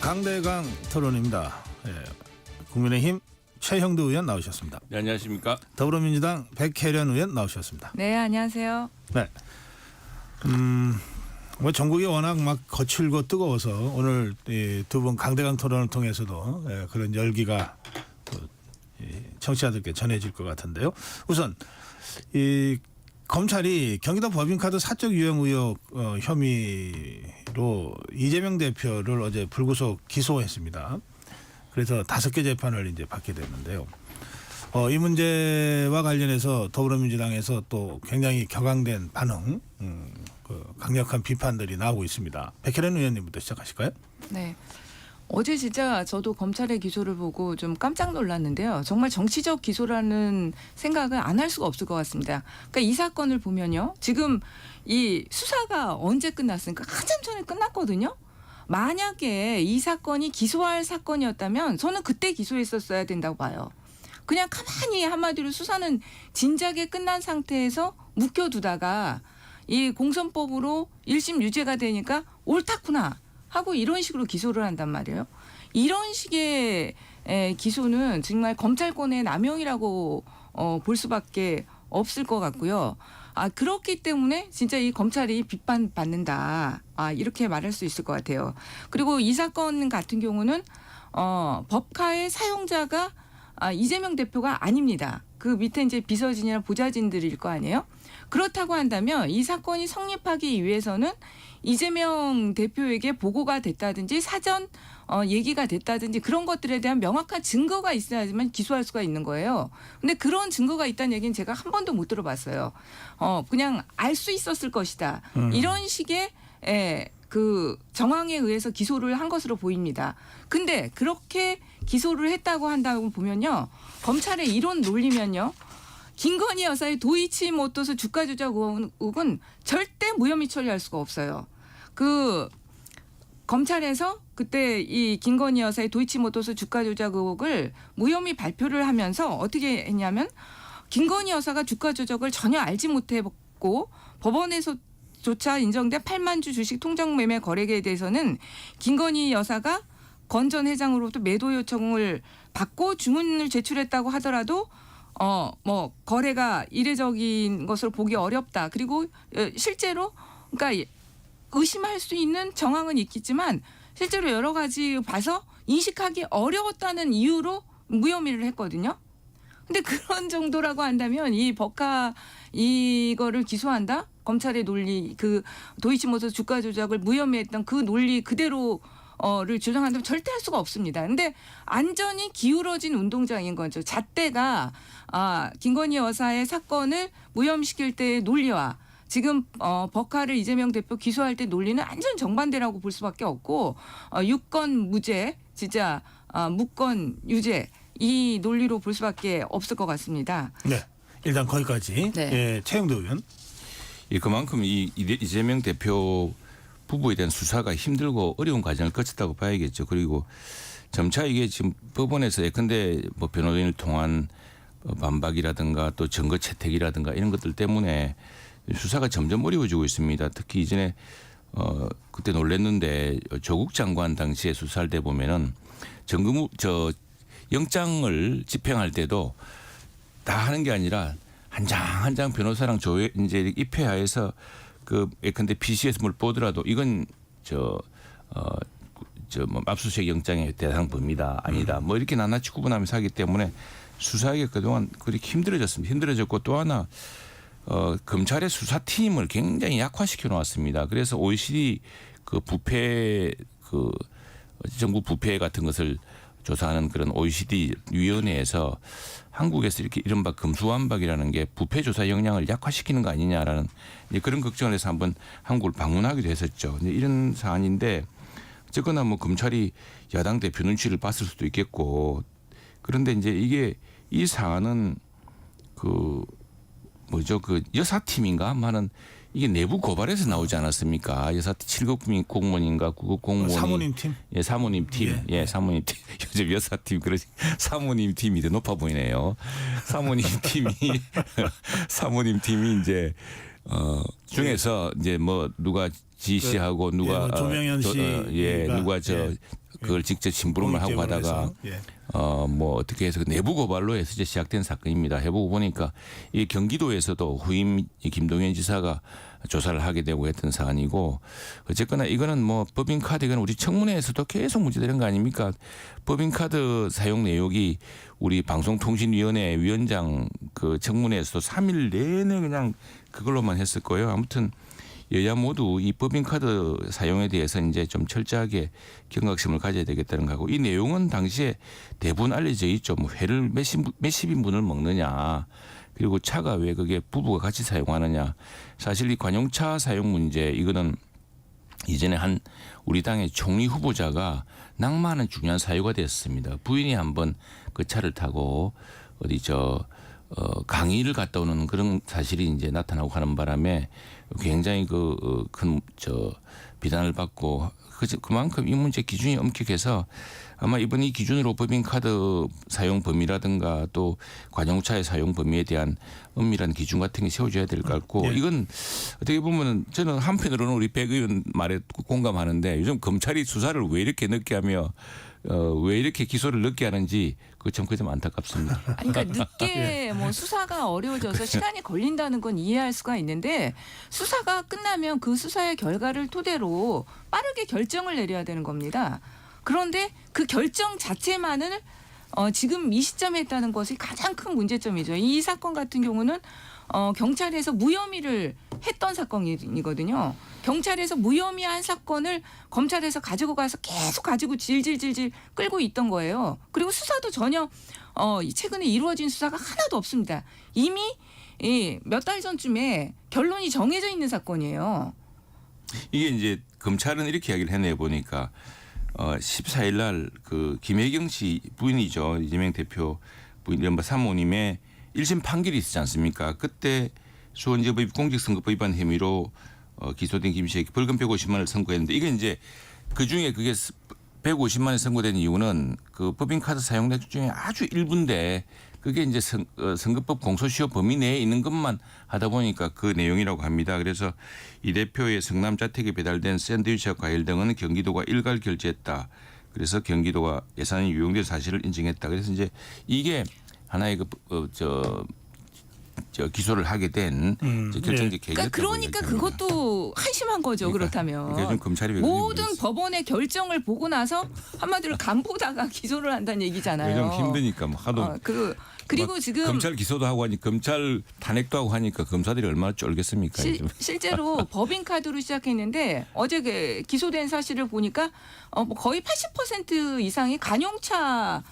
강대강 토론입니다. 국민의힘 최형두 의원 나오셨습니다. 네, 안녕하십니까. 더불어민주당 백혜련 의원 나오셨습니다. 네, 안녕하세요. 네. 뭐 전국이 워낙 막 거칠고 뜨거워서 오늘 두 분 강대강 토론을 통해서도 그런 열기가 또 청취자들께 전해질 것 같은데요. 우선 이 검찰이 경기도 법인카드 사적 유용 의혹 혐의로 이재명 대표를 어제 불구속 기소했습니다. 그래서 5개 재판을 이제 받게 됐는데요. 이 문제와 관련해서 더불어민주당에서 또 굉장히 격앙된 반응, 강력한 비판들이 나오고 있습니다. 백혜련 의원님부터 시작하실까요? 네. 어제 진짜 저도 검찰의 기소를 보고 좀 깜짝 놀랐는데요. 정말 정치적 기소라는 생각을 안 할 수가 없을 것 같습니다. 그러니까 이 사건을 보면요. 지금 이 수사가 언제 끝났습니까? 한참 전에 끝났거든요. 만약에 이 사건이 기소할 사건이었다면 저는 그때 기소했었어야 된다고 봐요. 그냥 가만히 한마디로 수사는 진작에 끝난 상태에서 묵혀두다가 이 공선법으로 1심 유죄가 되니까 옳다구나 하고 이런 식으로 기소를 한단 말이에요. 이런 식의 기소는 정말 검찰권의 남용이라고 볼 수밖에 없을 것 같고요. 그렇기 때문에 진짜 이 검찰이 비판받는다. 이렇게 말할 수 있을 것 같아요. 그리고 이 사건 같은 경우는 법카의 사용자가 이재명 대표가 아닙니다. 그 밑에 이제 비서진이나 보좌진들일 거 아니에요. 그렇다고 한다면 이 사건이 성립하기 위해서는 이재명 대표에게 보고가 됐다든지 사전 얘기가 됐다든지 그런 것들에 대한 명확한 증거가 있어야지만 기소할 수가 있는 거예요. 근데 그런 증거가 있다는 얘기는 제가 한 번도 못 들어봤어요. 그냥 알 수 있었을 것이다. 이런 식의 그 정황에 의해서 기소를 한 것으로 보입니다. 근데 그렇게 기소를 했다고 한다고 보면요. 검찰의 이론 논리면요. 김건희 여사의 도이치모터스 주가 조작 의혹은 절대 무혐의 처리할 수가 없어요. 그 검찰에서 그때 이 김건희 여사의 도이치모터스 주가 조작 의혹을 무혐의 발표를 하면서 어떻게 했냐면 김건희 여사가 주가 조작을 전혀 알지 못했고 법원에서조차 인정된 8만 주 주식 통장 매매 거래에 대해서는 김건희 여사가 권 전 회장으로부터 매도 요청을 받고 주문을 제출했다고 하더라도 뭐 거래가 이례적인 것으로 보기 어렵다. 그리고 실제로 그러니까 의심할 수 있는 정황은 있겠지만 실제로 여러 가지 봐서 인식하기 어려웠다는 이유로 무혐의를 했거든요. 근데 그런 정도라고 한다면 이 법카 이거를 기소한다? 검찰의 논리 그 도이치모터스 주가 조작을 무혐의했던 그 논리 그대로 를 주장한다면 절대 할 수가 없습니다. 근데 안전이 기울어진 운동장인 거죠. 잣대가 김건희 여사의 사건을 무혐의시킬 때의 논리와 지금 법카를 이재명 대표 기소할 때 논리는 완전 정반대라고 볼 수밖에 없고 유권 무죄 진짜 무권 유죄 이 논리로 볼 수밖에 없을 것 같습니다. 네, 일단 거기까지. 네. 최형두 의원. 그만큼 이재명 대표 부부에 대한 수사가 힘들고 어려운 과정을 거쳤다고 봐야겠죠. 그리고 점차 이게 지금 법원에서 예컨대 뭐 변호인을 통한 반박이라든가 또 증거 채택이라든가 이런 것들 때문에 수사가 점점 어려워지고 있습니다. 특히 이전에 그때 놀랐는데 조국 장관 당시에 수사할 때 보면은 영장을 집행할 때도 다 하는 게 아니라 한 장 한 장 변호사랑 이제 입회하에서 그 예컨대 PC에서 뭘 보더라도 이건 뭐 압수수색 영장의 대상 범위다 아니다 뭐 이렇게 낱낱이 구분하면서 하기 때문에 수사하기가 그동안 그렇게 힘들어졌습니다. 힘들어졌고 또 하나 검찰의 수사팀을 굉장히 약화시켜 놓았습니다. 그래서 OECD 그 부패 그 정부 부패 같은 것을 조사하는 그런 OECD 위원회에서 한국에서 이렇게 이른바 금수완박이라는 게 부패 조사 역량을 약화시키는 거 아니냐라는 그런 걱정을 해서 한번 한국을 방문하기도 했었죠. 이런 사안인데 어쨌거나 뭐 검찰이 야당 대표 눈치를 봤을 수도 있겠고 그런데 이제 이게 이 사안은 그 여사팀인가 하는 이게 내부 고발에서 나오지 않았습니까? 여사팀 7급 공무원인가 9급 공무원이 사모님 팀? 예, 사모님 팀. 예, 사모님 팀. 요즘 여사팀 그러지 사모님 팀이 더 높아 보이네요. 사모님 팀이 이제 중에서 이제 뭐 누가 지시하고 누가 조명현 씨 누가 그걸 직접 심부름을 하고 공익제보를 가다가 해서. 예. 뭐 어떻게 해서 내부 고발로 해서 이제 시작된 사건입니다. 해보고 보니까 이 경기도에서도 후임 이 김동연 지사가 조사를 하게 되고 했던 사안이고 어쨌거나 이거는 뭐 법인카드 이건 우리 청문회에서도 계속 문제되는 거 아닙니까? 법인카드 사용 내역이 우리 방송통신위원회 위원장 그 청문회에서도 3일 내내 그냥 그걸로만 했을 거예요. 아무튼 여야 모두 이 법인카드 사용에 대해서 이제 좀 철저하게 경각심을 가져야 되겠다는 거고 이 내용은 당시에 대부분 알려져 있죠. 뭐 회를 몇십 인분을 먹느냐 그리고 차가 왜 그게 부부가 같이 사용하느냐 사실 이 관용차 사용 문제 이거는 이전에 한 우리 당의 총리 후보자가 낙마하는 중요한 사유가 됐습니다. 부인이 한번 그 차를 타고 어디 강의를 갔다 오는 그런 사실이 이제 나타나고 하는 바람에 굉장히 큰 비난을 받고 그만큼 이 문제 기준이 엄격해서 아마 이번 이 기준으로 법인카드 사용 범위라든가 또 관용차의 사용 범위에 대한 엄밀한 기준 같은 게 세워져야 될 것 같고 예. 이건 어떻게 보면은 저는 한편으로는 우리 백 의원 말에 공감하는데 요즘 검찰이 수사를 왜 이렇게 늦게 하며 왜 이렇게 기소를 늦게 하는지 그 좀 안타깝습니다. 아니, 그러니까 늦게 뭐 수사가 어려워져서 시간이 걸린다는 건 이해할 수가 있는데 수사가 끝나면 그 수사의 결과를 토대로 빠르게 결정을 내려야 되는 겁니다. 그런데 그 결정 자체만을 지금 이 시점에 했다는 것이 가장 큰 문제점이죠. 이 사건 같은 경우는 경찰에서 무혐의를 했던 사건이거든요. 경찰에서 무혐의한 사건을 검찰에서 가지고 가서 계속 가지고 질질질질 끌고 있던 거예요. 그리고 수사도 전혀 최근에 이루어진 수사가 하나도 없습니다. 이미 몇 달 전쯤에 결론이 정해져 있는 사건이에요. 이게 이제 검찰은 이렇게 이야기를 해내 보니까 14일 날 그 김혜경 씨 부인이죠. 이재명 대표 부인 이른바 사모님의 1심 판결이 있었지 않습니까? 그때 수원지법 공직선거법 위반 혐의로 기소된 김 씨에게 벌금 150만 원을 선고했는데 이게 이제 그중에 그게 150만 원이 선고된 이유는 그 법인카드 사용 내역 중에 아주 일부인데 그게 이제 선거법 공소시효 범위 내에 있는 것만 하다 보니까 그 내용이라고 합니다. 그래서 이 대표의 성남 자택에 배달된 샌드위치와 과일 등은 경기도가 일괄 결제했다. 그래서 경기도가 예산이 유용된 사실을 인정했다. 그래서 이제 이게 하나의 기소를 하게 된 결정적 계기였다고 그러니까 얘기합니다. 그것도 한심한 거죠. 그렇다면 그러니까 좀 검찰이 왜 모든 그런지 법원의 결정을 보고 나서 한마디로 간보다가 기소를 한다는 얘기잖아요. 요즘 힘드니까 뭐 하도 그리고 지금 검찰 기소도 하고 하니 검찰 탄핵도 하고 하니까 검사들이 얼마나 쫄겠습니까? 요즘. 실제로 법인카드로 시작했는데 어제 기소된 사실을 보니까 거의 80% 이상이 관용차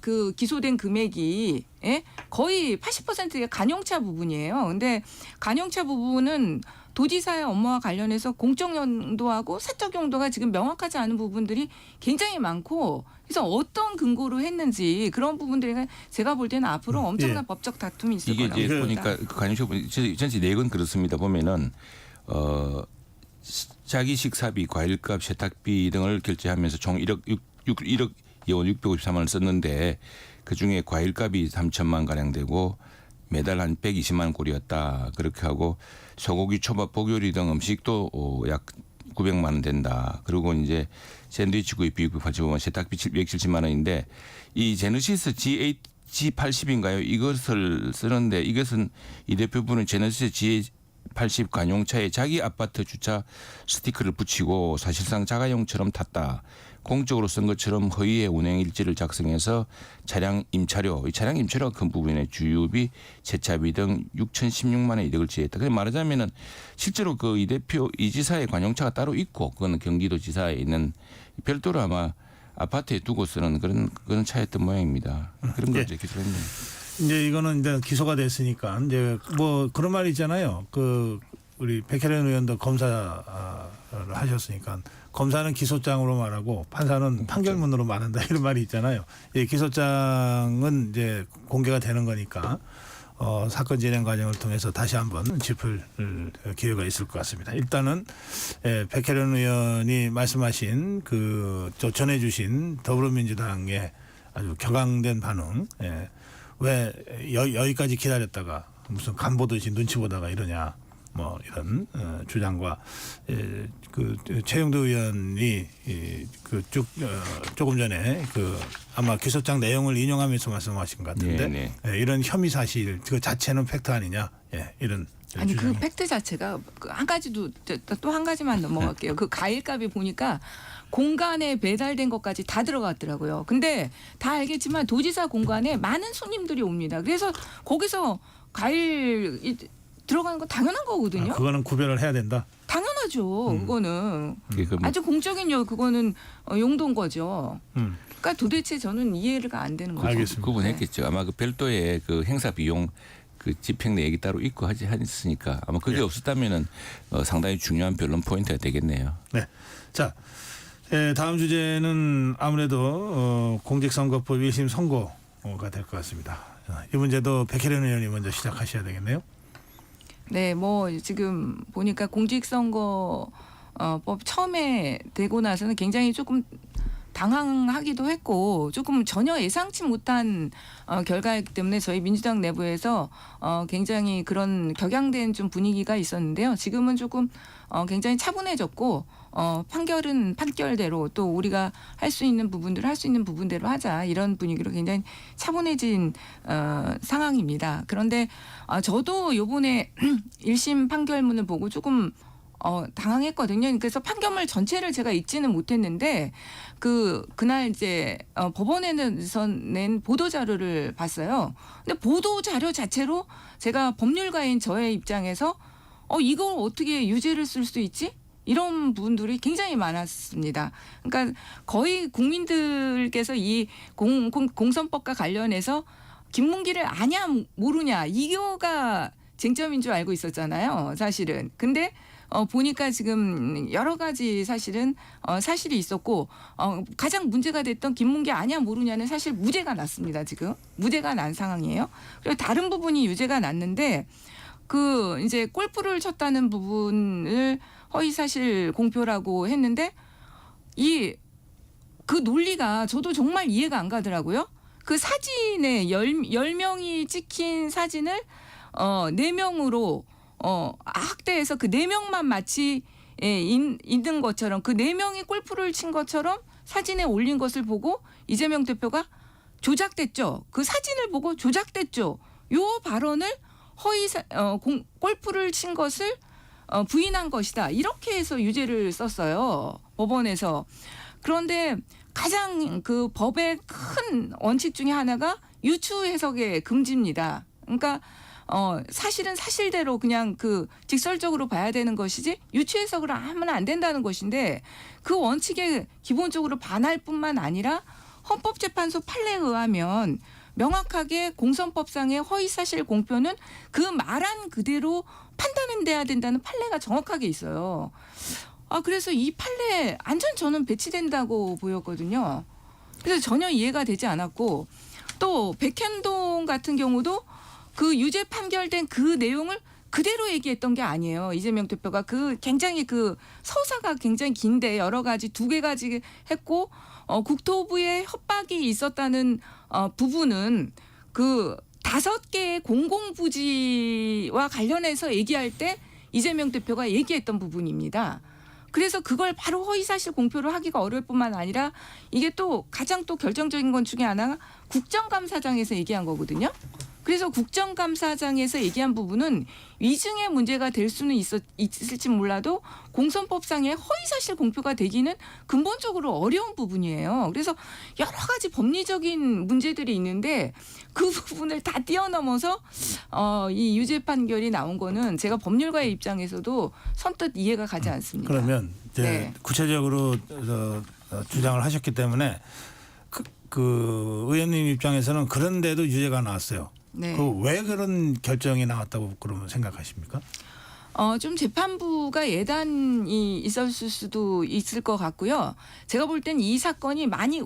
그 기소된 금액이 거의 80%가 관용차 부분이에요. 근데 관용차 부분은 도지사의 업무와 관련해서 공적 용도하고 사적 용도가 지금 명확하지 않은 부분들이 굉장히 많고 그래서 어떤 근거로 했는지 그런 부분들이 제가 볼 때는 앞으로 엄청난 법적 다툼이 있을 이게 거라고 이제 봅니다. 보니까 그 관용차 전체 내역은 그렇습니다. 보면은 자기 식사비, 과일값, 세탁비 등을 결제하면서 총 1억 원 653만 원을 썼는데 그중에 과일값이 3천만 원 가량 되고 매달 한 120만 원 꼴이었다. 그렇게 하고 소고기, 초밥, 복요리 등 음식도 약 900만 원 된다. 그리고 이제 샌드위치 구입, 비구입 같이 보면 세탁비 170만 원인데 이 제너시스 G80인가요? 이것을 쓰는데 이것은 이 대표분은 제너시스 G80 관용차에 자기 아파트 주차 스티커를 붙이고 사실상 자가용처럼 탔다. 공적으로 쓴 것처럼 허위의 운행 일지를 작성해서 차량 임차료, 이 차량 임차료가 큰 부분에 주유비, 세차비 등 6,016만 원의 이득을 지했다. 그래서 말하자면은 실제로 그 이 대표 이 지사의 관용차가 따로 있고 그거는 경기도 지사에 있는 별도로 아마 아파트에 두고 쓰는 그런 차였던 모양입니다. 그런 걸 이제 기소했네요. 이제 이거는 이제 기소가 됐으니까 이제 뭐 그런 말이 있잖아요. 그 우리 백혜련 의원도 검사를 하셨으니까 검사는 기소장으로 말하고 판사는 판결문으로 말한다 이런 말이 있잖아요. 예, 기소장은 이제 공개가 되는 거니까 사건 진행 과정을 통해서 다시 한번 짚을 기회가 있을 것 같습니다. 일단은 백혜련 의원이 말씀하신 전해주신 더불어민주당의 아주 격앙된 반응. 왜 여기까지 기다렸다가 무슨 간 보듯이 눈치 보다가 이러냐. 뭐 이런 주장과 그 최영도 의원이 조금 전에 그 아마 기소장 내용을 인용하면서 말씀하신 것 같은데 네, 이런 혐의 사실 그 자체는 팩트 아니냐 이런 아니 그 주장이. 팩트 자체가 한 가지도 또 한 가지만 넘어갈게요. 그 과일값이 보니까 공간에 배달된 것까지 다 들어갔더라고요. 근데 다 알겠지만 도지사 공간에 많은 손님들이 옵니다. 그래서 거기서 과일 들어가는 건 당연한 거거든요. 그거는 구별을 해야 된다. 당연하죠. 그거는 그러니까 뭐 아주 공적인 그거는 용도인 거죠. 그러니까 도대체 저는 이해가 안 되는 거죠. 알겠습니다. 구분했겠죠. 아마 그 별도의 그 행사 비용 그 집행 내역이 따로 있고 했으니까 아마 그게 없었다면은 상당히 중요한 변론 포인트가 되겠네요. 네. 자, 다음 주제는 아무래도 공직선거법 1심 선고가 될 것 같습니다. 이 문제도 백혜련 의원이 먼저 시작하셔야 되겠네요. 네, 뭐 지금 보니까 공직선거법 처음에 되고 나서는 굉장히 조금 당황하기도 했고 조금 전혀 예상치 못한 결과이기 때문에 저희 민주당 내부에서 굉장히 그런 격양된 좀 분위기가 있었는데요. 지금은 조금 굉장히 차분해졌고 판결은 판결대로 또 우리가 할 수 있는 부분들 할 수 있는 부분대로 하자 이런 분위기로 굉장히 차분해진 상황입니다. 그런데 저도 이번에 1심 판결문을 보고 조금 당황했거든요. 그래서 판결문 전체를 제가 읽지는 못했는데 그날 이제 법원에서 낸 보도 자료를 봤어요. 근데 보도 자료 자체로 제가 법률가인 저의 입장에서 이걸 어떻게 유죄를 쓸 수 있지? 이런 분들이 굉장히 많았습니다. 그러니까 거의 국민들께서 이 공선법과 관련해서 김문기를 아냐 모르냐 이거가 쟁점인 줄 알고 있었잖아요. 사실은. 근데 보니까 지금 여러 가지 사실은 사실이 있었고 가장 문제가 됐던 김문기 아냐 모르냐는 사실 무죄가 났습니다. 지금 무죄가 난 상황이에요. 그리고 다른 부분이 유죄가 났는데 그 이제 골프를 쳤다는 부분을 허위사실 공표라고 했는데 그 논리가 저도 정말 이해가 안 가더라고요. 그 사진에 10명이 찍힌 사진을 4명으로 학대해서 그 4명만 마치 있는 것처럼 그 4명이 골프를 친 것처럼 사진에 올린 것을 보고 이재명 대표가 조작됐죠. 그 사진을 보고 조작됐죠. 요 발언을 골프를 친 것을 부인한 것이다. 이렇게 해서 유죄를 썼어요. 법원에서. 그런데 가장 그 법의 큰 원칙 중에 하나가 유추 해석의 금지입니다. 그러니까 사실은 사실대로 그냥 그 직설적으로 봐야 되는 것이지 유추 해석을 하면 안 된다는 것인데 그 원칙에 기본적으로 반할 뿐만 아니라 헌법재판소 판례에 의하면 명확하게 공선법상의 허위사실 공표는 그 말한 그대로 판단돼야 된다는 판례가 정확하게 있어요. 그래서 이 판례 완전 저는 배치된다고 보였거든요. 그래서 전혀 이해가 되지 않았고 또 백현동 같은 경우도 그 유죄 판결된 그 내용을 그대로 얘기했던 게 아니에요. 이재명 대표가 굉장히 서사가 굉장히 긴데 여러 가지 2개까지 했고 국토부에 협박이 있었다는 부분은 그 5개의 공공부지와 관련해서 얘기할 때 이재명 대표가 얘기했던 부분입니다. 그래서 그걸 바로 허위사실 공표를 하기가 어려울 뿐만 아니라 이게 또 가장 또 결정적인 것 중에 하나가 국정감사장에서 얘기한 거거든요. 그래서 국정감사장에서 얘기한 부분은 위증의 문제가 될 수는 있을지 몰라도 공선법상의 허위사실 공표가 되기는 근본적으로 어려운 부분이에요. 그래서 여러 가지 법리적인 문제들이 있는데 그 부분을 다 뛰어넘어서 이 유죄 판결이 나온 거는 제가 법률가의 입장에서도 선뜻 이해가 가지 않습니다. 그러면 이제 구체적으로 주장을 하셨기 때문에 그 의원님 입장에서는 그런데도 유죄가 나왔어요. 네. 왜 그런 결정이 나왔다고 그러면 생각하십니까? 좀 재판부가 예단이 있었을 수도 있을 것 같고요. 제가 볼 땐 이 사건이 많이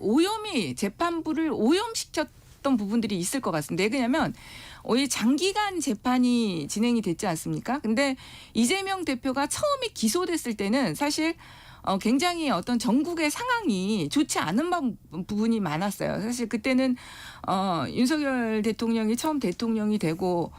재판부를 오염시켰던 부분들이 있을 것 같습니다. 왜냐하면 장기간 재판이 진행이 됐지 않습니까? 근데 이재명 대표가 처음에 기소됐을 때는 사실 굉장히 어떤 전국의 상황이 좋지 않은 부분이 많았어요. 사실 그때는 윤석열 대통령이 처음 대통령이 되고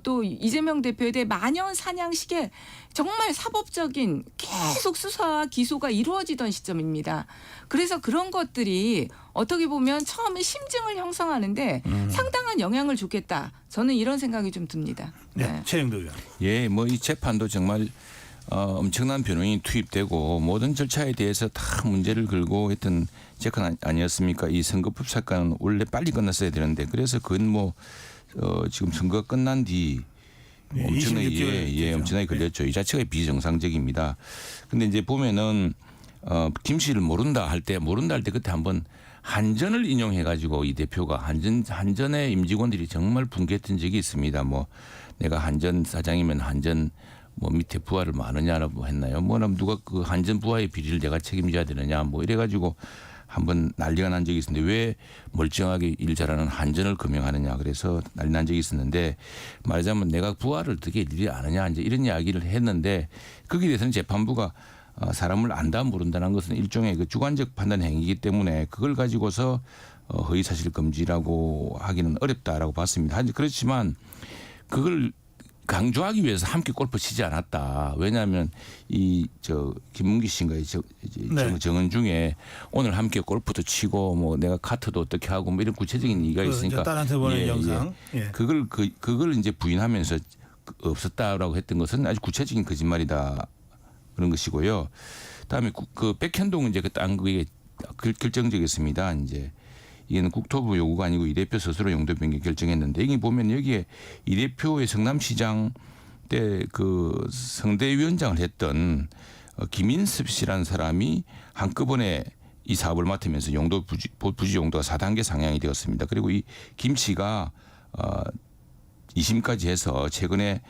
또 이재명 대표에 대해 만연 사냥식에 정말 사법적인 계속 수사와 기소가 이루어지던 시점입니다. 그래서 그런 것들이 어떻게 보면 처음에 심증을 형성하는데 상당한 영향을 줬겠다. 저는 이런 생각이 좀 듭니다. 네. 최영도 의원. 예, 뭐 이 재판도 정말 엄청난 변호인이 투입되고 모든 절차에 대해서 다 문제를 걸고 했던 재판 아니었습니까? 이 선거법 사건은 원래 빨리 끝났어야 되는데 그래서 그건 뭐 지금 선거가 끝난 뒤 네, 엄청나게 26개월 엄청나게 걸렸죠. 이 자체가 비정상적입니다. 근데 이제 보면은 김 씨를 모른다 할 때 그때 한번 한전을 인용해 가지고 이 대표가 한전의 임직원들이 정말 붕괴했던 적이 있습니다. 뭐 내가 한전 사장이면 한전 뭐 밑에 부하를 많으냐라고 했나요? 뭐라면 누가 그 한전 부하의 비리를 내가 책임져야 되느냐 뭐 이래가지고 한번 난리가 난 적이 있었는데 왜 멀쩡하게 일 잘하는 한전을 금형하느냐 그래서 난리 난 적이 있었는데 말하자면 내가 부하를 어떻게 일일이 아느냐 이제 이런 이야기를 했는데 거기에 대해서는 재판부가 사람을 안다 모른다는 것은 일종의 그 주관적 판단 행위이기 때문에 그걸 가지고서 허위사실 금지라고 하기는 어렵다라고 봤습니다. 그렇지만 그걸 강조하기 위해서 함께 골프 치지 않았다. 왜냐하면 김문기 씨인가 네. 정은 중에 오늘 함께 골프도 치고 뭐 내가 카트도 어떻게 하고 뭐 이런 구체적인 얘기가 있으니까 딸한테 보낸 영상. 예. 그걸 이제 부인하면서 없었다라고 했던 것은 아주 구체적인 거짓말이다 그런 것이고요. 다음에 그 백현동 이제 그딴 그게 결정적이었습니다. 이제. 이게는 국토부 요구가 아니고 이 대표 스스로 용도 변경 결정했는데 여기 보면 여기에 이 대표의 성남시장 때 그 성대위원장을 했던 김인섭 씨라는 사람이 한꺼번에 이 사업을 맡으면서 용도 부지 용도가 4단계 상향이 되었습니다. 그리고 이 김 씨가 2심까지 해서 최근에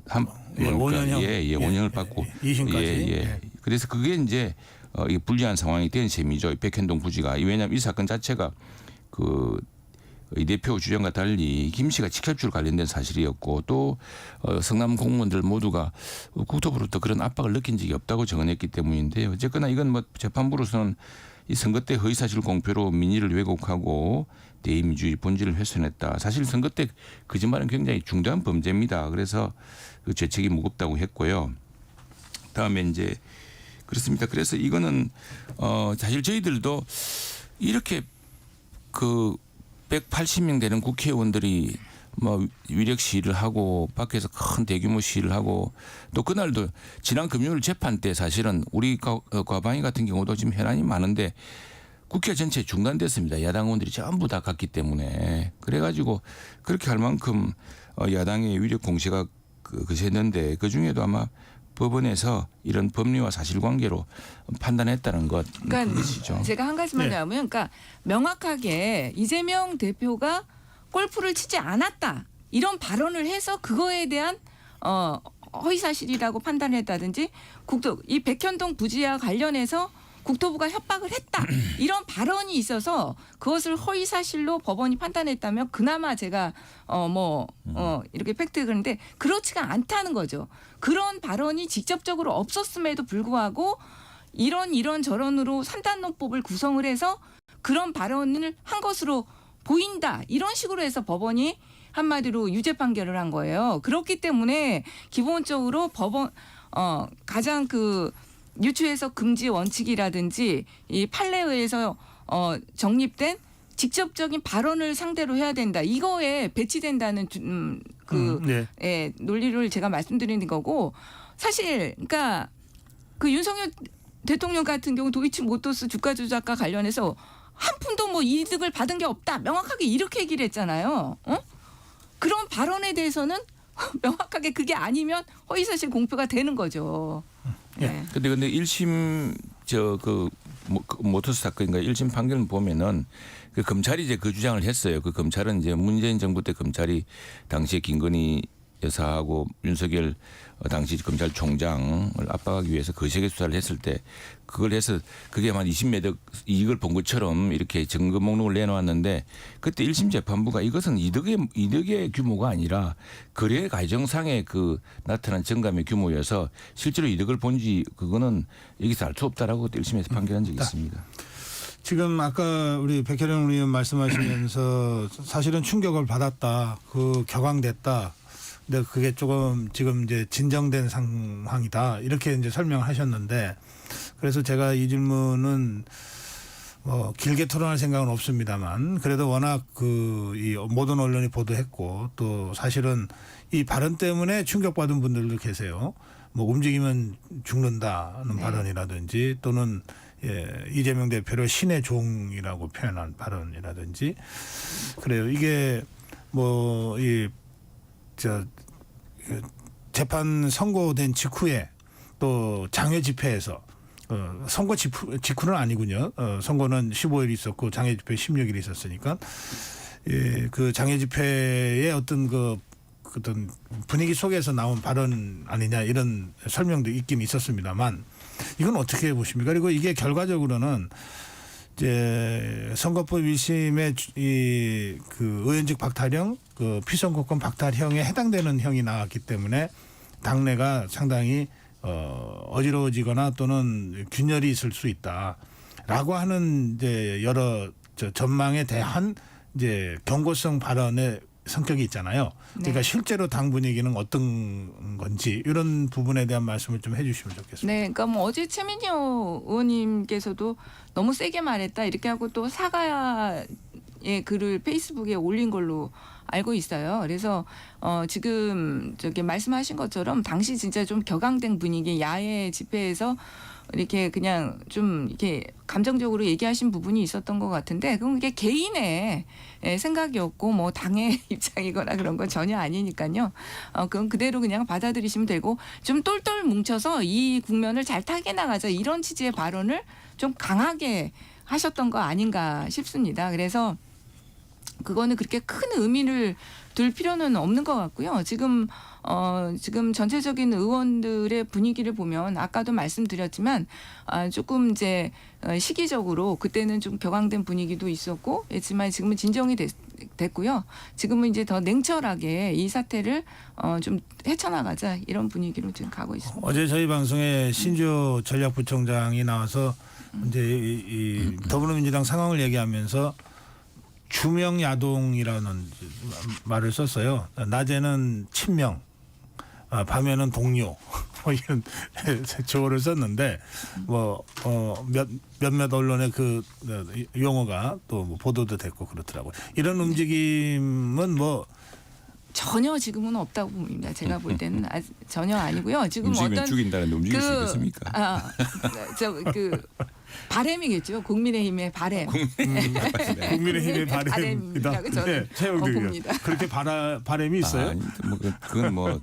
5년형 5년을 받고 2심까지. 그래서 그게 이제 이게 불리한 상황이 된 셈이죠. 백현동 부지가. 왜냐하면 이 사건 자체가 이 대표 주장과 달리 김 씨가 직접적으로 관련된 사실이었고 또 성남 공무원들 모두가 국토부로부터 그런 압박을 느낀 적이 없다고 정언했기 때문인데요. 어쨌거나 이건 뭐 재판부로서는 이 선거 때 허위사실 공표로 민의를 왜곡하고 대의민주주의 본질을 훼손했다. 사실 선거 때 거짓말은 굉장히 중대한 범죄입니다. 그래서 그 죄책이 무겁다고 했고요. 다음에 이제 그렇습니다. 그래서 이거는 사실 저희들도 이렇게 그 180명 되는 국회의원들이 뭐 위력 시위를 하고 밖에서 큰 대규모 시위를 하고 또 그날도 지난 금요일 재판 때 사실은 우리 과방위 같은 경우도 지금 현안이 많은데 국회 전체 중단됐습니다. 야당 의원들이 전부 다 갔기 때문에 그래가지고 그렇게 할 만큼 야당의 위력 공세가 거셌는데 그중에도 아마 법원에서 이런 법리와 사실관계로 판단했다는 그러니까 것이죠. 제가 한 가지만 네. 하면, 그러니까 명확하게 이재명 대표가 골프를 치지 않았다 이런 발언을 해서 그거에 대한 허위 사실이라고 판단했다든지 이 백현동 부지와 관련해서 국토부가 협박을 했다 이런 발언이 있어서 그것을 허위 사실로 법원이 판단했다면 그나마 제가 이렇게 팩트 그런데 그렇지가 않다는 거죠. 그런 발언이 직접적으로 없었음에도 불구하고 이런 저런으로 산단론법을 구성을 해서 그런 발언을 한 것으로 보인다 이런 식으로 해서 법원이 한마디로 유죄 판결을 한 거예요. 그렇기 때문에 기본적으로 법원 가장 유추해석 금지 원칙이라든지 이 판례에 의해서 정립된 직접적인 발언을 상대로 해야 된다. 이거에 배치된다는 논리를 제가 말씀드리는 거고 사실 그러니까 그 윤석열 대통령 같은 경우 도이치모터스 주가 조작과 관련해서 한 푼도 뭐 이득을 받은 게 없다. 명확하게 이렇게 얘기를 했잖아요. 그런 발언에 대해서는 명확하게 그게 아니면 허위사실 공표가 되는 거죠. 네. 근데 1심 모터스 사건인가 1심 판결을 보면은 그 검찰이 이제 그 주장을 했어요. 그 검찰은 이제 문재인 정부 때 검찰이 당시에 김건희 여사하고 윤석열 당시 검찰총장을 압박하기 위해서 거시기 수사를 했을 때 그걸 해서 그게 한 20매덕 이익을 본 것처럼 이렇게 점검 목록을 내놓았는데 그때 1심 재판부가 이것은 이득의 규모가 아니라 거래 과정상의 그 나타난 정감의 규모여서 실제로 이득을 본지 그거는 여기서 알 수 없다라고 1심에서 판결한 적이 있습니다. 지금 아까 우리 백혜령 의원 말씀하시면서 사실은 충격을 받았다, 그 격앙됐다. 근데 그게 조금 지금 이제 진정된 상황이다 이렇게 이제 설명하셨는데 그래서 제가 이 질문은 뭐 길게 토론할 생각은 없습니다만 그래도 워낙 이 모든 언론이 보도했고 또 사실은 이 발언 때문에 충격받은 분들도 계세요. 뭐 움직이면 죽는다는 발언이라든지 또는 이재명 대표를 신의 종이라고 표현한 발언이라든지 그래요. 이게 뭐 재판 선고된 직후에 또 장외 집회에서 선고 직후는 아니군요. 선고는 15일 있었고 장외 집회 16일 있었으니까 그 장외 집회의 어떤 어떤 분위기 속에서 나온 발언 아니냐 이런 설명도 있긴 있었습니다만 이건 어떻게 보십니까? 그리고 이게 결과적으로는 이제 선거법 1심의 그 의원직 박탈형, 그 피선거권 박탈형에 해당되는 형이 나왔기 때문에 당내가 상당히 어지러워지거나 또는 균열이 있을 수 있다라고 하는 이제 여러 전망에 대한 이제 경고성 발언의 성격이 있잖아요. 그러니까 실제로 당 분위기는 어떤 건지 이런 부분에 대한 말씀을 좀 해주시면 좋겠습니다. 네, 그러니까 뭐 어제 최민희 의원님께서도 너무 세게 말했다 이렇게 하고 또 사과의 글을 페이스북에 올린 걸로 알고 있어요. 그래서 지금 저기 말씀하신 것처럼 당시 진짜 좀 격앙된 분위기 야외 집회에서 이렇게 그냥 좀 이렇게 감정적으로 얘기하신 부분이 있었던 것 같은데 그건 그게 개인의 생각이었고 뭐 당의 입장이거나 그런 건 전혀 아니니까요. 그건 그대로 그냥 받아들이시면 되고 좀 똘똘 뭉쳐서 이 국면을 잘 타게 나가자 이런 취지의 발언을 좀 강하게 하셨던 거 아닌가 싶습니다. 그래서 그거는 그렇게 큰 의미를 둘 필요는 없는 것 같고요. 지금 전체적인 의원들의 분위기를 보면 아까도 말씀드렸지만 조금 이제 시기적으로 그때는 좀 격앙된 분위기도 있었고 했지만 지금은 진정이 됐고요. 지금은 이제 더 냉철하게 이 사태를 좀 헤쳐나가자 이런 분위기로 지금 가고 있습니다. 어제 저희 방송에 신주호 전략부총장이 나와서 이제 이 더불어민주당 상황을 얘기하면서 주명야동이라는 말을 썼어요. 낮에는 친명, 밤에는 동료 뭐 이런 조어를 썼는데 뭐 몇몇 언론의 그 용어가 또 뭐 보도도 됐고 그렇더라고요. 이런 움직임은 뭐 전혀 지금은 없다고 봅니다. 제가 볼 때는 전혀 아니고요. 지금 어떤 죽인다는데 움직일 수 있겠습니까? 그 바램이겠죠. 국민의힘의 바램. 국민의힘의 바램입니다. 바램이라고 저는 봅니다. 그렇게 바램이 있어요? 뭐 그건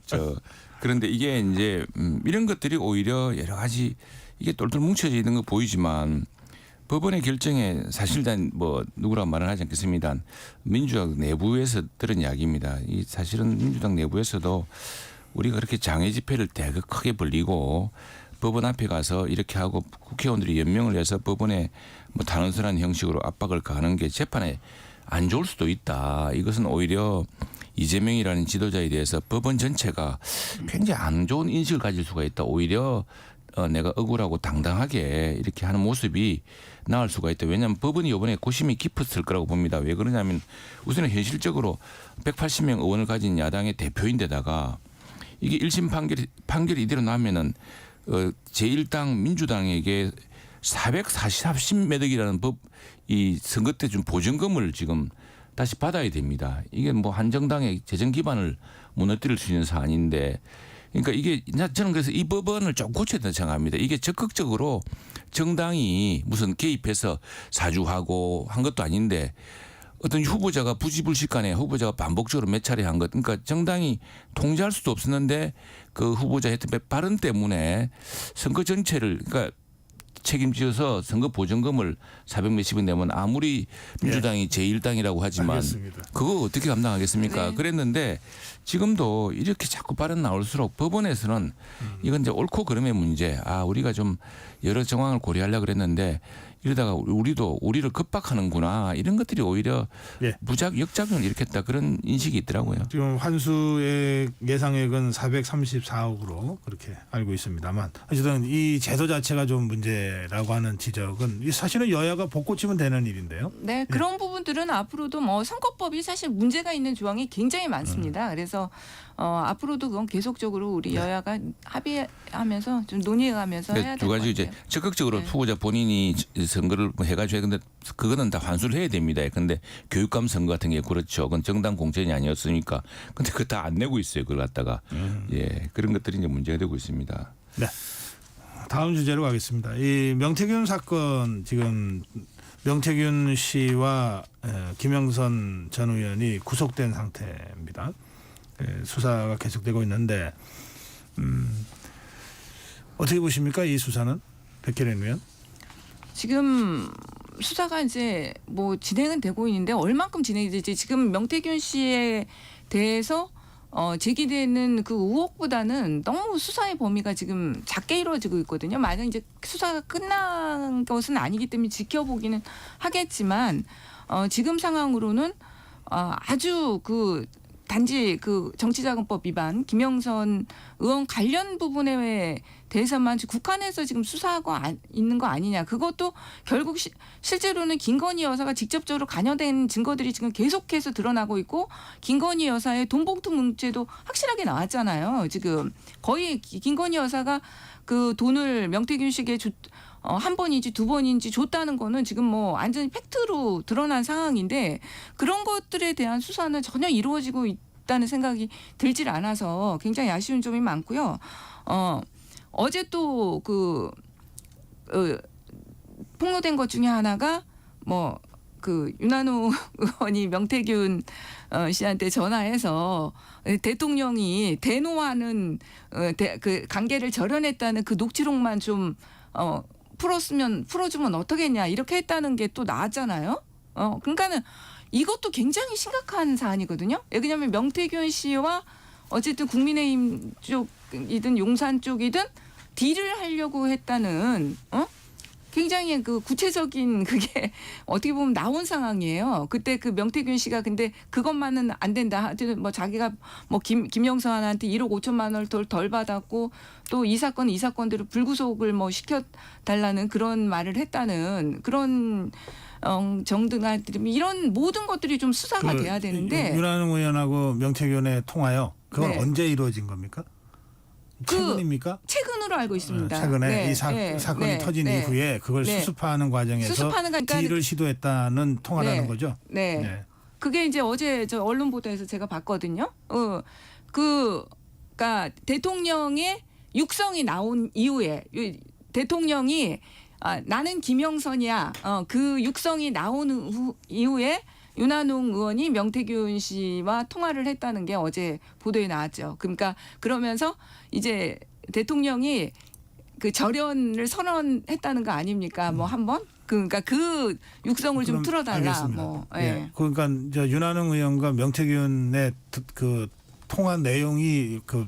그런데 이게 이제 이런 것들이 오히려 여러 가지 이게 똘똘 뭉쳐져 있는 거 보이지만 법원의 결정에 사실단 뭐 누구라고 말은 하지 않겠습니다. 민주당 내부에서 들은 이야기입니다. 이 사실은 민주당 내부에서도 우리가 그렇게 장외 집회를 대거 크게 벌리고 법원 앞에 가서 이렇게 하고 국회의원들이 연명을 해서 법원에 뭐 단언설한 형식으로 압박을 가하는 게 재판에 안 좋을 수도 있다. 이것은 오히려 이재명이라는 지도자에 대해서 법원 전체가 굉장히 안 좋은 인식을 가질 수가 있다. 오히려 내가 억울하고 당당하게 이렇게 하는 모습이 나을 수가 있다. 왜냐하면 법원이 이번에 고심이 깊었을 거라고 봅니다. 왜 그러냐면 우선은 현실적으로 180명 의원을 가진 야당의 대표인데다가 이게 1심 판결이 이대로 나면은 제1당 민주당에게 440매덕이라는 이 선거 때 준 보증금을 지금 다시 받아야 됩니다. 이게 뭐 한정당의 재정 기반을 무너뜨릴 수 있는 사안인데 그러니까 이게 저는 그래서 이 법안을 좀 고쳐야 된다고 생각합니다. 이게 적극적으로 정당이 무슨 개입해서 사주하고 한 것도 아닌데 어떤 후보자가 부지불식간에 후보자가 반복적으로 몇 차례 한 것. 그러니까 정당이 통제할 수도 없었는데 그 후보자 했던 발언 때문에 선거 전체를 그러니까 책임지어서 선거 보전금을 400 몇십원 내면 아무리 민주당이 제1당이라고 하지만 알겠습니다. 그거 어떻게 감당하겠습니까? 네. 그랬는데 지금도 이렇게 자꾸 발언 나올수록 법원에서는 이건 이제 옳고 그름의 문제. 우리가 좀 여러 정황을 고려하려고 그랬는데 이러다가 우리를 급박하는구나. 이런 것들이 오히려 예. 역작용을 일으켰다. 그런 인식이 있더라고요. 지금 환수의 예상액은 434억으로 그렇게 알고 있습니다만 어쨌든 이 제도 자체가 좀 문제라고 하는 지적은 이 사실은 여야가 복고치면 되는 일인데요. 네, 그런 부분들은 앞으로도 뭐 선거법이 사실 문제가 있는 조항이 굉장히 많습니다. 그래서 앞으로도 그건 계속적으로 우리 여야가 합의하면서 좀 논의해가면서 해야 될 두 것 가지 이제 같아요. 적극적으로 네. 후보자 본인이 선거를 해가지고 근데 그거는 다 환수를 해야 됩니다. 근데 교육감 선거 같은 게 그렇죠. 그건 정당 공천이 아니었으니까. 근데 그거 다 안 내고 있어요. 그걸 갖다가 예 그런 것들이 이제 문제가 되고 있습니다. 네. 다음 주제로 가겠습니다. 이 명태균 사건 지금 명태균 씨와 김영선 전 의원이 구속된 상태입니다. 수사가 계속되고 있는데 어떻게 보십니까? 이 수사는 백혜련 의원? 지금 수사가 이제 뭐 진행은 되고 있는데 얼만큼 진행이 될지 지금 명태균 씨에 대해서 제기되는 그 의혹보다는 너무 수사의 범위가 지금 작게 이루어지고 있거든요. 만약 이제 수사가 끝난 것은 아니기 때문에 지켜보기는 하겠지만 지금 상황으로는 아주 단지 정치자금법 위반 김영선 의원 관련 부분에 대해서만 국한해서 지금 수사하고 있는 거 아니냐. 그것도 결국 실제로는 김건희 여사가 직접적으로 관여된 증거들이 지금 계속해서 드러나고 있고 김건희 여사의 돈봉투 문제도 확실하게 나왔잖아요. 지금 거의 김건희 여사가 그 돈을 명태균 씨에게 한 번인지 두 번인지 줬다는 거는 지금 뭐 완전히 팩트로 드러난 상황인데 그런 것들에 대한 수사는 전혀 이루어지고 있다는 생각이 들질 않아서 굉장히 아쉬운 점이 많고요. 어제 또 폭로된 것 중에 하나가 윤한호 의원이 명태균 씨한테 전화해서 대통령이 대노하는 그 관계를 절연했다는 그 녹취록만 좀 풀어주면 어떻겠냐 이렇게 했다는 게 또 나왔잖아요. 그러니까는 이것도 굉장히 심각한 사안이거든요. 왜냐하면 명태균 씨와 어쨌든 국민의힘 쪽이든 용산 쪽이든 딜을 하려고 했다는 굉장히 그 구체적인 그게 어떻게 보면 나온 상황이에요. 그때 그 명태균 씨가 근데 그것만은 안 된다. 하여튼 뭐 자기가 뭐 김영선한테 1억 5천만 원을 덜 받았고 또 이 사건대로 불구속을 뭐 시켜달라는 그런 말을 했다는 그런 정등한 이런 모든 것들이 좀 수사가 돼야 되는데 윤한홍 의원하고 명태균의 통화요. 그건 네. 언제 이루어진 겁니까? 최근입니까? 최근으로 알고 있습니다. 최근에 네, 이 사건이 터진 이후에 그걸 수습하는 과정에서 딜을 시도했다는 통화라는 거죠. 네. 네. 그게 이제 어제 저 언론 보도에서 제가 봤거든요. 그러니까 대통령의 육성이 나온 이후에 대통령이 나는 김영선이야. 그 육성이 나온 이후에 윤한홍 의원이 명태균 씨와 통화를 했다는 게 어제 보도에 나왔죠. 그러니까 그러면서 이제 대통령이 그 절연을 선언했다는 거 아닙니까? 뭐 한번 그러니까 그 육성을 좀 틀어달라. 알겠습니다. 뭐. 예. 그러니까 윤한홍 의원과 명태균의 그 통화 내용이 그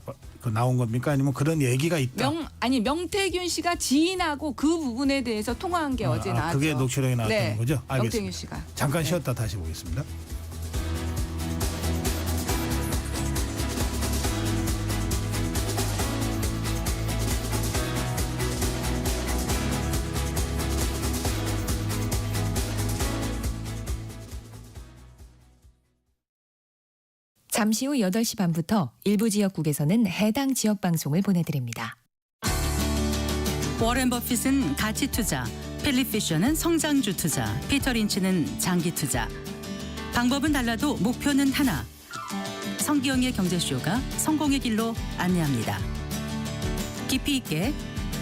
나온 겁니까? 아니면 그런 얘기가 있다? 명태균 씨가 지인하고 그 부분에 대해서 통화한 게 어제 나왔죠. 그게 녹취록에 나왔다는 거죠? 알겠습니다. 명태균 씨가. 잠깐 쉬었다 다시 보겠습니다. 잠시 후 8시 반부터 일부 지역국에서는 해당 지역 방송을 보내드립니다. 워렌 버핏은 가치 투자, 필립 피셔는 성장주 투자, 피터 린치는 장기 투자. 방법은 달라도 목표는 하나. 성기영의 경제쇼가 성공의 길로 안내합니다. 깊이 있게,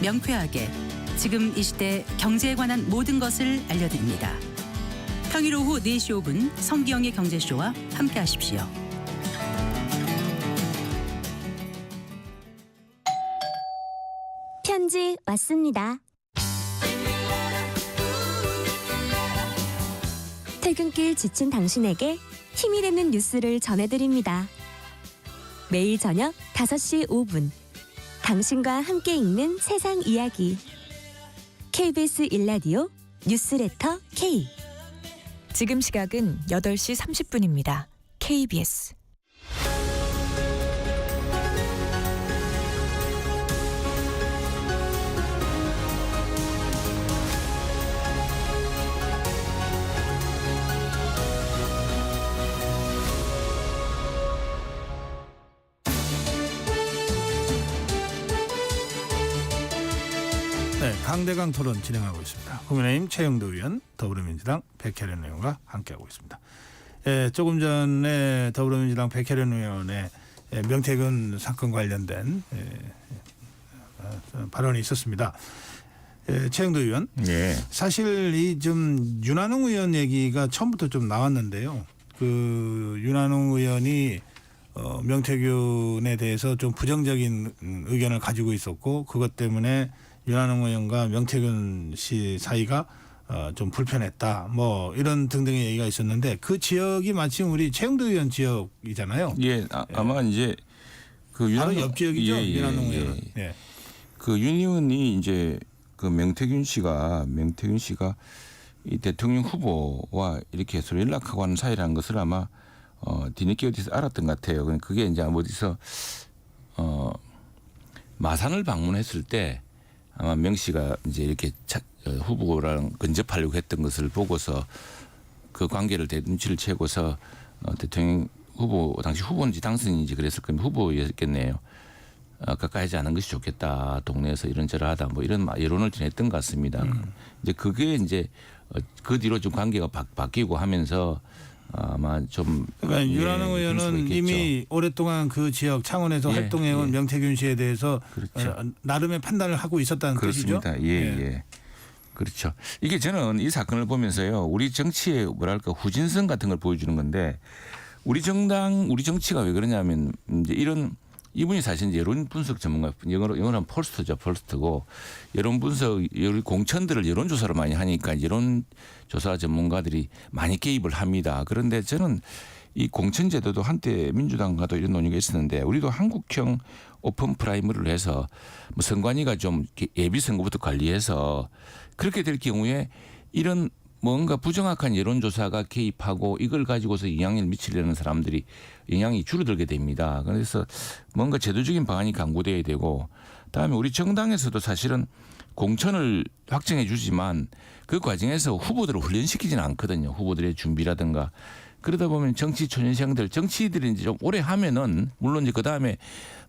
명쾌하게, 지금 이 시대 경제에 관한 모든 것을 알려드립니다. 평일 오후 4시 5분 성기영의 경제쇼와 함께하십시오. 편지 왔습니다. 퇴근길 지친 당신에게 힘이 되는 뉴스를 전해드립니다. 매일 저녁 5시 5분 당신과 함께 읽는 세상 이야기 KBS 1라디오 뉴스레터 K. 지금 시각은 8시 30분입니다. KBS. 네, 강대강 토론 진행하고 있습니다. 국민의힘 최영도 의원, 더불어민주당 백혜련 의원과 함께하고 있습니다. 조금 전에 더불어민주당 백혜련 의원의 명태균 사건 관련된 발언이 있었습니다. 최영도 의원, 예. 사실 이 좀 윤한홍 의원 얘기가 처음부터 좀 나왔는데요. 그 윤한홍 의원이 명태균에 대해서 좀 부정적인 의견을 가지고 있었고 그것 때문에 윤한홍 의원과 명태균 씨 사이가 좀 불편했다. 뭐 이런 등등의 얘기가 있었는데 그 지역이 마침 우리 최영도 의원 지역이잖아요. 예, 아마 이제 그 바로 옆 지역이죠. 윤한홍 의원. 예. 그 윤 의원이 이제 그 명태균 씨가 이 대통령 후보와 이렇게 서로 연락하고 하는 사이라는 것을 아마 뒤늦게 어디서 알았던 것 같아요. 그게 이제 어디서 마산을 방문했을 때 아마 명 씨가 이제 이렇게 후보랑 근접하려고 했던 것을 보고서 그 관계를 눈치를 채고서 대통령 후보 당시 후보인지 당선인지 그랬을 겁니다. 후보였겠네요. 가까이 하지 않은 것이 좋겠다. 동네에서 이런저런하다. 뭐 이런 여론을 전했던 것 같습니다. 이제 그게 이제 그 뒤로 좀 관계가 바뀌고 하면서 아마 좀 그러니까 윤한홍 의원은 이미 오랫동안 그 지역 창원에서 활동해온 명태균 씨에 대해서 그렇죠. 나름의 판단을 하고 있었다는 그렇습니다. 뜻이죠. 예. 그렇죠. 이게 저는 이 사건을 보면서요. 우리 정치의 뭐랄까 후진성 같은 걸 보여주는 건데 우리 정치가 왜 그러냐면 이제 이분이 사실 이제 여론 분석 전문가, 영어로 하면 폴스트고 여론 분석, 공천들을 여론조사로 많이 하니까 여론조사 전문가들이 많이 개입을 합니다. 그런데 저는 이 공천제도도 한때 민주당과도 이런 논의가 있었는데 우리도 한국형 오픈 프라이머리를 해서 뭐 선관위가 좀 예비 선거부터 관리해서 그렇게 될 경우에 이런 뭔가 부정확한 여론조사가 개입하고 이걸 가지고서 영향을 미치려는 사람들이 영향이 줄어들게 됩니다. 그래서 뭔가 제도적인 방안이 강구돼야 되고 그다음에 우리 정당에서도 사실은 공천을 확정해 주지만 그 과정에서 후보들을 훈련시키지는 않거든요. 후보들의 준비라든가. 그러다 보면 정치 초년생들, 정치들이 이제 좀 오래 하면은 물론 이제 그 다음에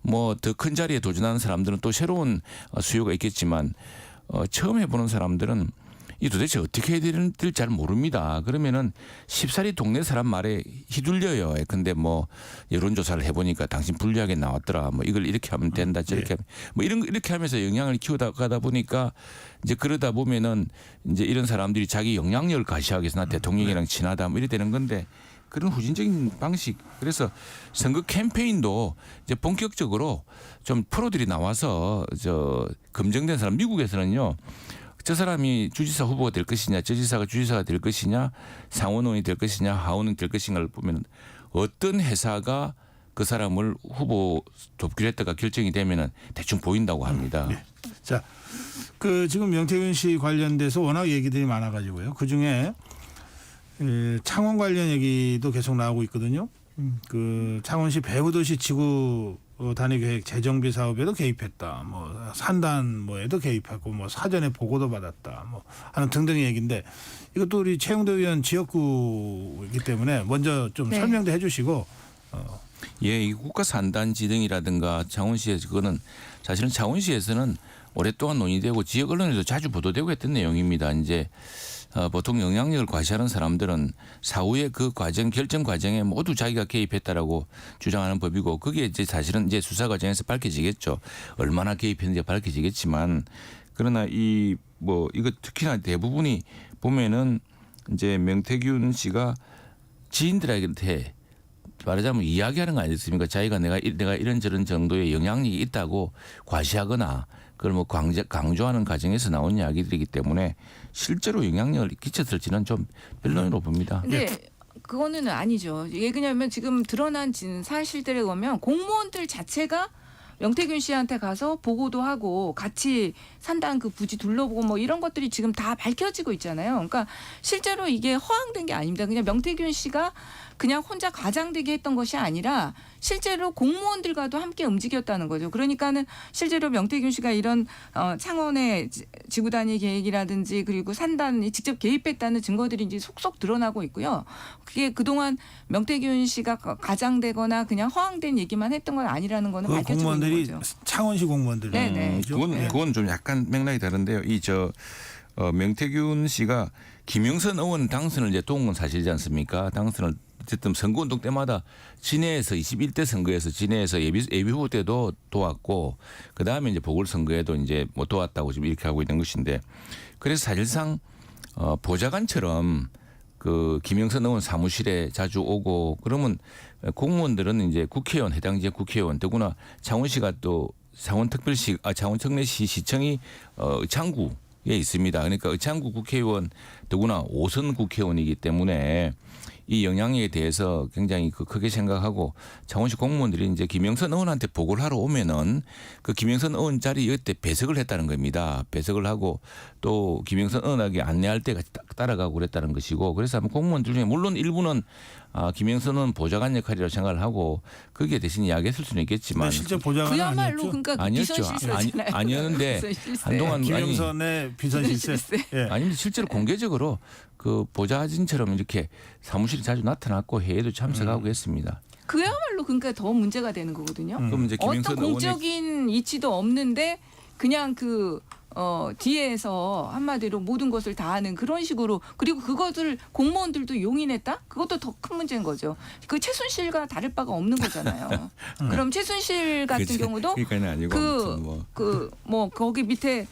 뭐 더 큰 자리에 도전하는 사람들은 또 새로운 수요가 있겠지만 처음 해보는 사람들은 이 도대체 어떻게 해야 될지 잘 모릅니다. 그러면은 쉽사리 동네 사람 말에 휘둘려요. 근데 뭐 여론조사를 해보니까 당신 불리하게 나왔더라. 뭐 이걸 이렇게 하면 된다. 저렇게 하면 뭐 이렇게 하면서 영향을 키우다가다 보니까 이제 그러다 보면은 이제 이런 사람들이 자기 영향력을 가시하기 위해서 나 대통령이랑 친하다. 뭐 이래 되는 건데 그런 후진적인 방식. 그래서 선거 캠페인도 이제 본격적으로 좀 프로들이 나와서 검증된 사람 미국에서는요. 저 사람이 주지사 후보가 될 것이냐, 저 지사가 주지사가 될 것이냐, 상원의원이 될 것이냐, 하원은 될 것인가를 보면 어떤 회사가 그 사람을 후보 돕기로 했다가 결정이 되면은 대충 보인다고 합니다. 네. 자, 그 지금 명태균 씨 관련돼서 워낙 얘기들이 많아가지고요. 그 중에 창원 관련 얘기도 계속 나오고 있거든요. 그 창원시 배후도시 지구 단위 계획 재정비 사업에도 개입했다. 뭐 산단 뭐에도 개입했고 뭐 사전에 보고도 받았다. 뭐 하는 등등의 얘기인데 이것도 우리 최영도 의원 지역구이기 때문에 먼저 좀 설명도 해주시고. 예, 이 국가 산단 지등이라든가 창원시에서 그거는 사실은 창원시에서는 오랫동안 논의되고 지역 언론에도 자주 보도되고 했던 내용입니다. 이제 보통 영향력을 과시하는 사람들은 사후에 그 결정 과정에 모두 자기가 개입했다라고 주장하는 법이고 그게 이제 사실은 이제 수사 과정에서 밝혀지겠죠. 얼마나 개입했는지 밝혀지겠지만 그러나 이거 특히나 대부분이 보면은 이제 명태균 씨가 지인들한테 말하자면 이야기하는 거 아니겠습니까? 자기가 내가 이런저런 정도의 영향력이 있다고 과시하거나 그걸 뭐 강조하는 과정에서 나온 이야기들이기 때문에 실제로 영향력을 끼쳤을지는 좀 변론으로 봅니다. 근데 그거는 아니죠. 이게 그냐면 지금 드러난 사실들에 보면 공무원들 자체가 명태균 씨한테 가서 보고도 하고 같이 산다는 그 부지 둘러보고 뭐 이런 것들이 지금 다 밝혀지고 있잖아요. 그러니까 실제로 이게 허황된 게 아닙니다. 그냥 명태균 씨가 그냥 혼자 과장되게 했던 것이 아니라 실제로 공무원들과도 함께 움직였다는 거죠. 그러니까는 실제로 명태균 씨가 이런 창원의 지구 단위 계획이라든지 그리고 산단이 직접 개입했다는 증거들이 이제 속속 드러나고 있고요. 그게 그동안 명태균 씨가 과장되거나 그냥 허황된 얘기만 했던 건 아니라는 거는 그 밝혀지고 있는 공무원들이 거죠. 창원시 공무원들. 네네. 그건 좀 약간 맥락이 다른데요. 명태균 씨가 김영선 의원 당선을 이제 도운 건 사실이지 않습니까? 당선을 어쨌든 선거운동 때마다 진해에서 21대 선거에서 진해에서 예비 후보 때도 도왔고 그 다음에 이제 보궐선거에도 이제 뭐 도왔다고 지금 이렇게 하고 있는 것인데 그래서 사실상 보좌관처럼 그 김영선 의원 사무실에 자주 오고 그러면 공무원들은 이제 국회의원 해당 지역 국회의원 더구나 창원시가 또 창원특별시 시청이 의창구에 있습니다. 그러니까 의창구 국회의원 더구나 5선 국회의원이기 때문에 이 영향에 대해서 굉장히 크게 생각하고 창원시 공무원들이 이제 김영선 의원한테 보고를 하러 오면은 그 김영선 의원 자리에 이때 배석을 했다는 겁니다. 배석을 하고 또 김영선 의원에게 안내할 때 같이 따라가고 그랬다는 것이고 그래서 아마 공무원들 중에 물론 일부는 김영선은 보좌관 역할이라고 생각을 하고 거기에 대신 이야기했을 수는 있겠지만 실제 보좌관은 그야말로 아니었죠. 그러니까 아니었죠. 비선실세잖아요. 아니었는데 비선실세. 한동안 김영선의 비선실세. 예. 아니면 실제로 공개적으로 그 보좌진처럼 이렇게 사무실에 자주 나타났고 회의도 참석하고 했습니다. 그야말로 그러니까 더 문제가 되는 거거든요. 그럼 이제 어떤 김영선 의원의 공적인 이치도 없는데 그냥 뒤에서 한마디로 모든 것을 다 하는 그런 식으로 그리고 그것을 공무원들도 용인했다? 그것도 더 큰 문제인 거죠. 그 최순실과 다를 바가 없는 거잖아요. 그럼 최순실 같은 경우도 그러니까는 아니고 거기 밑에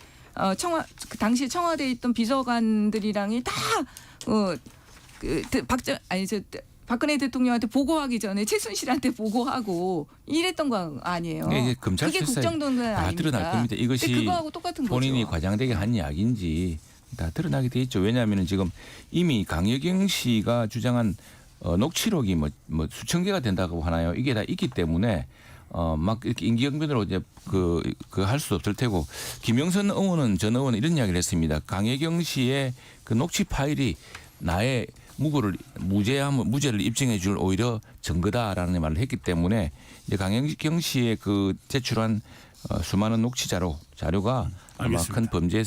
그 당시 청와대에 있던 비서관들이랑이 다 박근혜 대통령한테 보고하기 전에 최순실한테 보고하고 이랬던 거 아니에요. 이게 검찰 그게 수사에 국정농단 다 아닙니까? 드러날 겁니다. 이것이 근데 그거하고 똑같은 본인이 거죠. 과장되게 한 이야기인지 다 드러나게 돼 있죠. 왜냐하면 지금 이미 강여경 씨가 주장한 녹취록이 뭐 수천 개가 된다고 하나요? 이게 다 있기 때문에 막 이렇게 임기응변으로 이제 할 수 없을 테고 김영선 의원은 전 의원은 이런 이야기를 했습니다. 강여경 씨의 그 녹취 파일이 나의 무죄를 입증해 줄 오히려 증거다라는 말을 했기 때문에 이제 강여경 씨의 그 제출한 수많은 녹취 자료가 아마 알겠습니다. 큰 범죄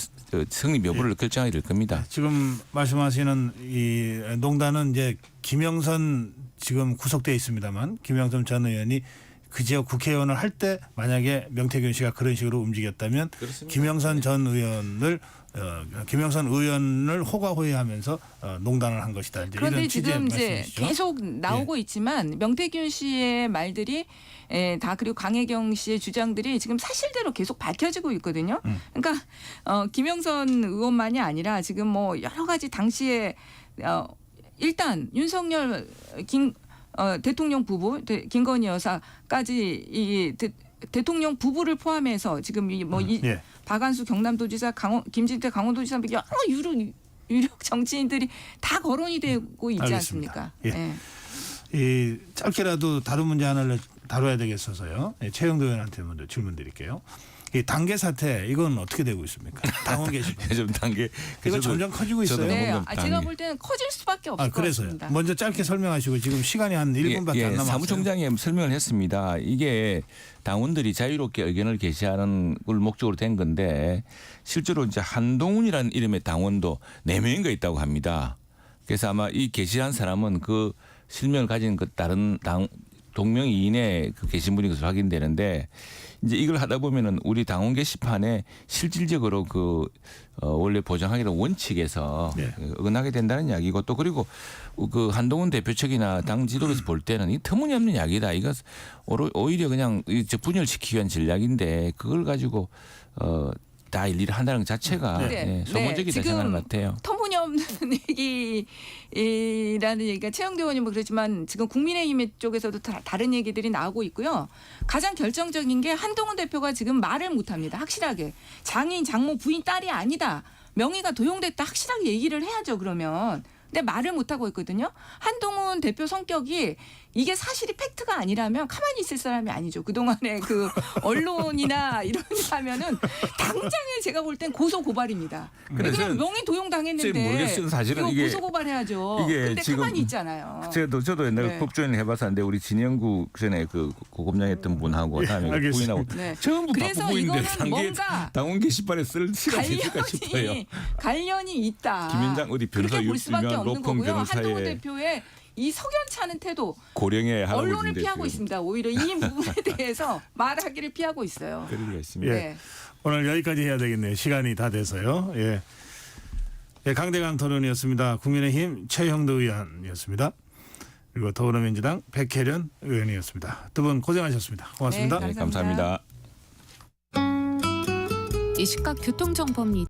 성립 여부를 결정하게 될 겁니다. 지금 말씀하시는 이 농단은 이제 김영선 지금 구속돼 있습니다만 김영선 전 의원이 그 지역 국회의원을 할 때 만약에 명태균 씨가 그런 식으로 움직였다면 그렇습니다. 김영선 전 의원을 김영선 의원을 호가호위하면서 농단을 한 것이다. 이제 그런데 이런 취지의 지금 이제 말씀이시죠? 계속 나오고 있지만 명태균 씨의 말들이 다 그리고 강혜경 씨의 주장들이 지금 사실대로 계속 밝혀지고 있거든요. 그러니까 김영선 의원만이 아니라 지금 뭐 여러 가지 당시에 일단 윤석열 대통령 부부 김건희 여사까지 이 대통령 부부를 포함해서 지금 예. 박안수 경남도지사, 김진태 강원도지사 여러 유력 정치인들이 다 거론이 되고 있지 알겠습니다. 않습니까? 예. 이 짧게라도 다른 문제 하나를 다뤄야 되겠어서요. 최영도 의원한테 먼저 질문 드릴게요. 이 단계 사태 이건 어떻게 되고 있습니까? 당원 게시판. 좀 단계 이거 점점 커지고 있어요. 네, 좀 제가 당해. 볼 때는 커질 수밖에 없을 것 그래서요. 같습니다. 먼저 짧게 설명하시고 지금 시간이 한 1분밖에 안 남았어요. 사무총장이 설명을 했습니다. 이게 당원들이 자유롭게 의견을 게시하는 걸 목적으로 된 건데 실제로 이제 한동훈이라는 이름의 당원도 4명인가 있다고 합니다. 그래서 아마 이 게시한 사람은 그 실명을 가진 그 다른 동명이인의 그 게시물인 것으로 확인되는데 이제 이걸 하다 보면은 우리 당원 게시판에 실질적으로 원래 보장하기로 원칙에서 네. 어긋나게 된다는 이야기고 또 그리고 그 한동훈 대표 측이나 당 지도부에서 볼 때는 이 터무니없는 이야기다. 이거 오히려 그냥 분열시키기 위한 전략인데 그걸 가지고 다 일일이 한다는 것 자체가 네. 예, 소모적이다 지금 생각하는 것 같아요. 터무니없는 얘기라는 얘기가 최영두 의원님은 그렇지만 지금 국민의힘 쪽에서도 다른 얘기들이 나오고 있고요. 가장 결정적인 게 한동훈 대표가 지금 말을 못합니다. 확실하게. 장인, 장모, 부인, 딸이 아니다. 명의가 도용됐다. 확실하게 얘기를 해야죠. 그러면. 근데 말을 못하고 있거든요. 한동훈 대표 성격이 이게 사실이 팩트가 아니라면 가만히 있을 사람이 아니죠. 그동안에 그 언론이나 이런 데 하면은 당장에 제가 볼 땐 고소 고발입니다. 그래서 왜냐면 명의 도용 당했는데 지금 모르겠어요. 사실은 이거 이게 고소 고발해야죠. 이게 근데 지금 가만히 있잖아요. 저도 옛날에 네. 법조인을 해봤었는데 우리 진영구 전에 그 고검장했던 분하고 다음에 알겠습니다. 부인하고 네. 전부 그래서 바꾸고 있는데 이거는 뭔가 당원 게시판에 쓸 시간이 있을까 싶어요. 관련이 있다. 김현장 어디 변호사 그렇게 볼 수밖에 유명한 없는 로펌 거고요. 한동훈 변호사의 대표의 이 석연치 않은 태도 고령의 언론을 할아버지인데 피하고 지금 있습니다. 오히려 이 부분에 대해서 말하기를 피하고 있어요. 그럴 리가 있습니다. 예. 오늘 여기까지 해야 되겠네요. 시간이 다 돼서요. 예. 예, 강대강 토론이었습니다. 국민의힘 최형도 의원이었습니다. 그리고 더불어민주당 백혜련 의원이었습니다. 두 분 고생하셨습니다. 고맙습니다. 네, 네, 감사합니다. 이 시각 교통정보입니다.